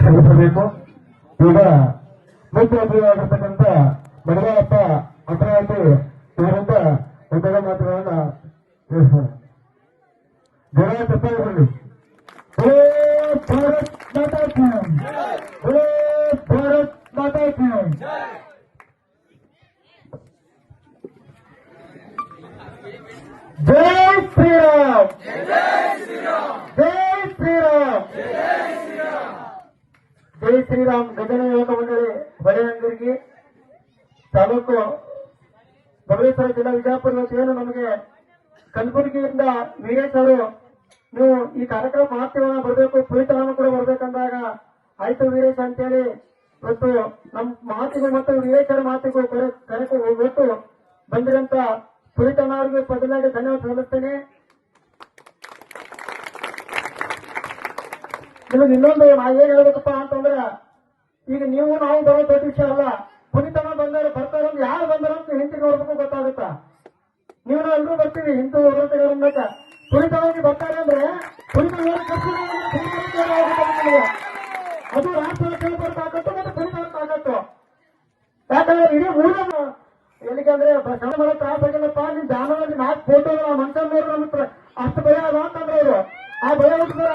ಸಲ್ಲಿಸಬೇಕು. ಈಗ ಮುಖ್ಯಮಂತ್ರಿಯಾಗಿರ್ತಕ್ಕಂಥ ಮಡಿವಾಳಪ್ಪ ಅಪರಾಧಿ ಇವರಿಂದ ಒಂದೆರಡು ಮಾತುಗಳನ್ನ ತಿಳಿಸ್ತಾರೆ. ಜನ ತಪ್ಪಾಗಿರಲಿ. ಭಾರತ್ ಮಾತಾ ಕಿ ಭಾರತ್ ಮಾತಾ ಕಿ. ಜೈ ಶ್ರೀರಾಮ್, ಜೈ ಶ್ರೀರಾಮ್, ಜೈ ಶ್ರೀರಾಮ್. ಗಜನ ಯುವಕ ಮಂಡಳಿ ಹೊಳೆಯಂಗರಿಗೆ ತಾಲೂಕು ಬಬಲೇಶ್ವರ ಜಿಲ್ಲಾ ವಿಜಯಪುರ ಏನು ನಮಗೆ ಕಲಬುರಗಿಯಿಂದ ವೀರೇಶ್ ಅವರು ನೀವು ಈ ಕಾರ್ಯಕ್ರಮ ಮಾಡ್ತೀವನ್ನ ಬರಬೇಕು, ಪುಳಿತನ ಕೂಡ ಬರ್ಬೇಕಂದಾಗ ಆಯ್ತು ವೀರೇಶ್ ಅಂತೇಳಿ ಇವತ್ತು ನಮ್ಮ ಮಾತಿಗೂ ಮತ್ತು ವೀರೇಶರ ಮಾತಿಗೂ ಕರೆಕು ಹೋಗ್ಬಿಟ್ಟು ಬಂದಿರಂತ ಪುಳಿತನ ಅವರಿಗೆ ಮೊದಲಾಗಿ ಧನ್ಯವಾದ ಸಲ್ಲಿಸ್ತೇನೆ. ನಿಮಗೆ ಇನ್ನೊಂದು ನಾ ಏನ್ ಹೇಳ್ಬೇಕಪ್ಪ ಅಂತಂದ್ರೆ, ಈಗ ನೀವು ನಾವು ಬರೋ ದೊಡ್ಡ ವಿಷಯ ಅಲ್ಲ. ಪುನೀತನ ಬಂದರು ಬರ್ತಾರಂದ್ರೆ ಯಾರು ಬಂದಾರ ಅಂತ ಹಿಂದಿ ನೋಡ್ಬೇಕು ಗೊತ್ತಾಗುತ್ತಾ. ನೀವು ಎಲ್ಲರೂ ಬರ್ತೀವಿ ಹಿಂದೂ ಹೊರತುಗಳನ್ನ ಪುನೀತವಾಗಿ ಬರ್ತಾರೆ ಅಂದ್ರೆ ಅದು ರಾಷ್ಟ್ರದ ಕೇಳ್ಬರ್ತಾಗತ್ತು ಮತ್ತೆ ಪುನೀತ. ಯಾಕಂದ್ರೆ ಇಡೀ ಊರ ಎಲ್ಲಿಗಂದ್ರೆ ಸಣ್ಣ ಮನೆ ತ್ರಾಸ ಆಗಿಲ್ಲಪ್ಪ. ನಿಮ್ ಜಾನವಾಗಿ 4 ಫೋಟೋ ಮನುಷ್ಯ ನೋಡ್ರಿ ನಮ್ಗೆ ಅಷ್ಟು ಭಯ ಅದ ಅಂತಂದ್ರೆ ಅವರು ಆ ಭಯ ಹುಟ್ಟಿದ್ರೆ